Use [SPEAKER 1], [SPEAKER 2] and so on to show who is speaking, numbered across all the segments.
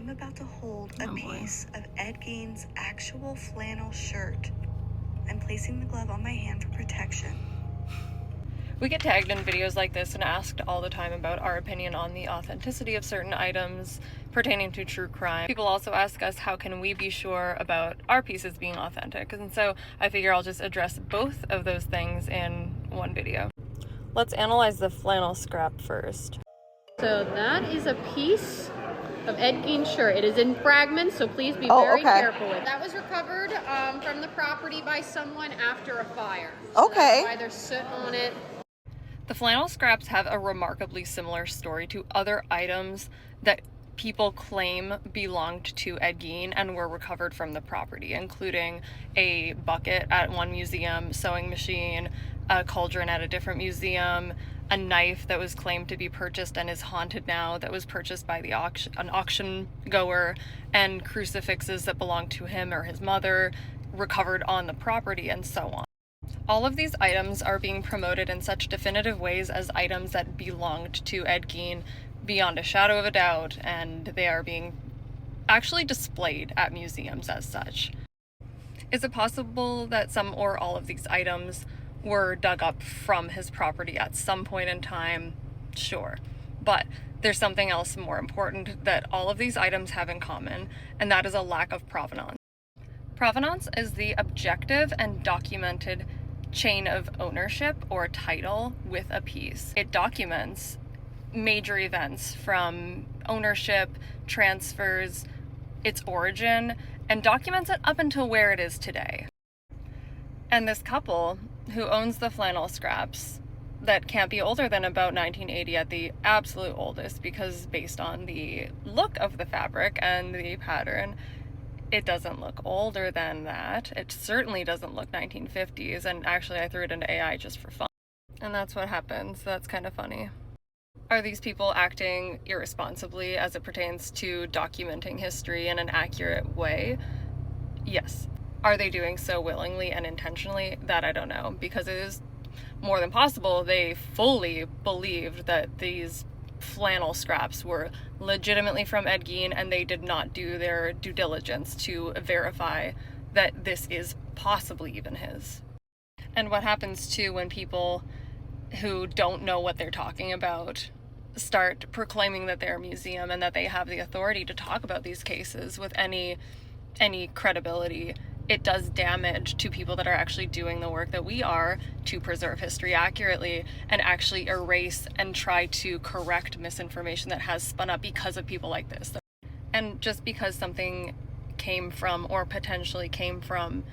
[SPEAKER 1] I'm about to hold a piece of Ed Gein's actual flannel shirt. I'm placing the glove on my hand for protection.
[SPEAKER 2] We get tagged in videos like this and asked all the time about our opinion on the authenticity of certain items pertaining to true crime. People also ask us how can we be sure about our pieces being authentic, and so I figure I'll just address both of those things in one video. Let's analyze the flannel scrap first.
[SPEAKER 3] So that is a piece of Ed Gein shirt. It is in fragments, so please be very careful with it. That was recovered from the property by someone after a fire. So that's why there's soot on it.
[SPEAKER 2] The flannel scraps have a remarkably similar story to other items that people claim belonged to Ed Gein and were recovered from the property, including a bucket at one museum, sewing machine, a cauldron at a different museum, a knife that was claimed to be purchased and is haunted now that was purchased by an auction goer, and crucifixes that belonged to him or his mother recovered on the property, and so on. All of these items are being promoted in such definitive ways as items that belonged to Ed Gein beyond a shadow of a doubt, and they are being actually displayed at museums as such. Is it possible that some or all of these items were dug up from his property at some point in time? Sure. But there's something else more important that all of these items have in common, and that is a lack of provenance. Provenance is the objective and documented chain of ownership or title with a piece. It documents major events from ownership, transfers, its origin, and documents it up until where it is today. And this couple who owns the flannel scraps that can't be older than about 1980 at the absolute oldest, because based on the look of the fabric and the pattern, it doesn't look older than that. It certainly doesn't look 1950s, and actually I threw it into AI just for fun. And that's what happens. That's kind of funny. Are these people acting irresponsibly as it pertains to documenting history in an accurate way? Yes. Are they doing so willingly and intentionally? That I don't know, because it is more than possible they fully believed that these flannel scraps were legitimately from Ed Gein, and they did not do their due diligence to verify that this is possibly even his. And what happens too when people who don't know what they're talking about start proclaiming that they're a museum and that they have the authority to talk about these cases with any credibility, it does damage to people that are actually doing the work that we are to preserve history accurately and actually erase and try to correct misinformation that has spun up because of people like this. And just because something came from or potentially came from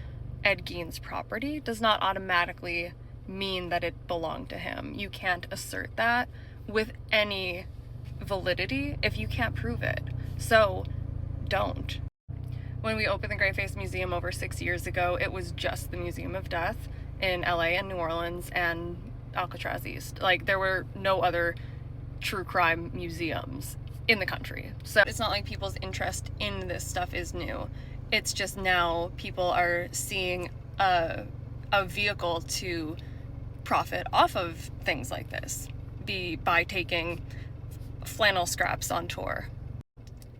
[SPEAKER 2] Ed Gein's property does not automatically mean that it belonged to him. You can't assert that with any validity if you can't prove it. So don't. When we opened the Gray Face Museum over 6 years ago, it was just the Museum of Death in LA and New Orleans and Alcatraz East. Like, there were no other true crime museums in the country. So it's not like people's interest in this stuff is new. It's just now people are seeing a vehicle to profit off of things like this by taking flannel scraps on tour.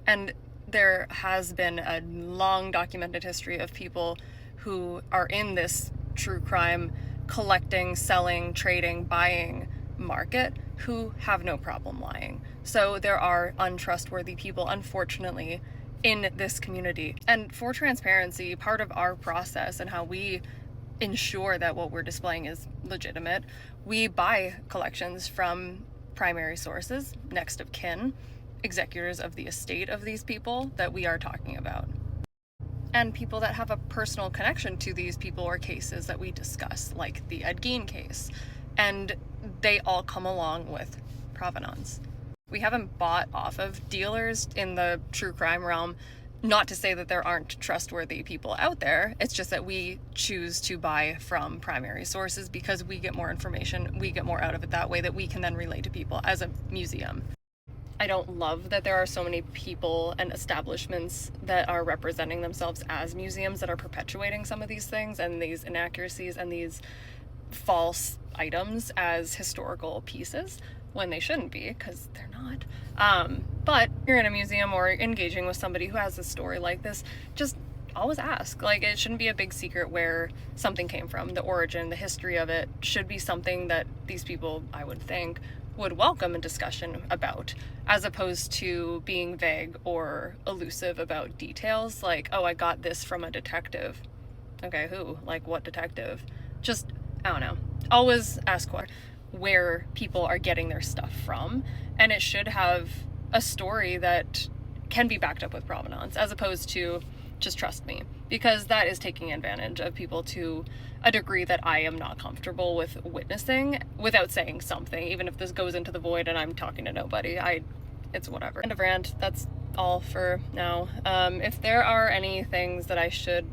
[SPEAKER 2] And there has been a long documented history of people who are in this true crime collecting, selling, trading, buying market who have no problem lying. So there are untrustworthy people, unfortunately, in this community. And for transparency, part of our process and how we ensure that what we're displaying is legitimate, we buy collections from primary sources, next of kin, executors of the estate of these people that we are talking about, and people that have a personal connection to these people or cases that we discuss, like the Ed Gein case, and they all come along with provenance. We haven't bought off of dealers in the true crime realm, not to say that there aren't trustworthy people out there. It's just that we choose to buy from primary sources because we get more information, we get more out of it that way that we can then relay to people as a museum. I don't love that there are so many people and establishments that are representing themselves as museums that are perpetuating some of these things and these inaccuracies and these false items as historical pieces when they shouldn't be, because they're not. But you're in a museum or engaging with somebody who has a story like this, just always ask. Like, it shouldn't be a big secret where something came from. The origin, the history of it should be something that these people, I would think, would welcome a discussion about, as opposed to being vague or elusive about details. Like, oh, I got this from a detective. Okay, who? Like, what detective? Just, I don't know. Always ask where people are getting their stuff from, and it should have a story that can be backed up with provenance, as opposed to just trust me, because that is taking advantage of people to a degree that I am not comfortable with witnessing without saying something, even if this goes into the void and I'm talking to nobody. It's whatever. End of rant. That's all for now. If there are any things that I should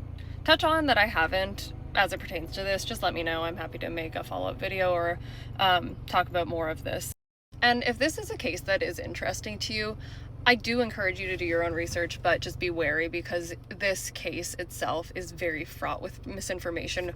[SPEAKER 2] touch on that I haven't as it pertains to this, just let me know. I'm happy to make a follow-up video or talk about more of this. And if this is a case that is interesting to you, I do encourage you to do your own research, but just be wary, because this case itself is very fraught with misinformation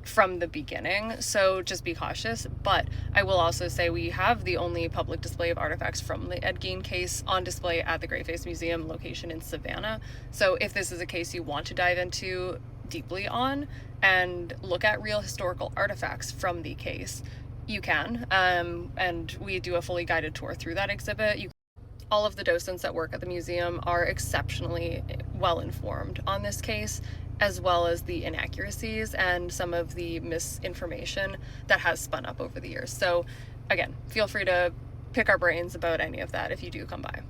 [SPEAKER 2] from the beginning, so just be cautious. But I will also say we have the only public display of artifacts from the Ed Gein case on display at the Great Face Museum location in Savannah. So if this is a case you want to dive into deeply on and look at real historical artifacts from the case, you can, and we do a fully guided tour through that exhibit. All of the docents that work at the museum are exceptionally well informed on this case, as well as the inaccuracies and some of the misinformation that has spun up over the years. So again, feel free to pick our brains about any of that if you do come by.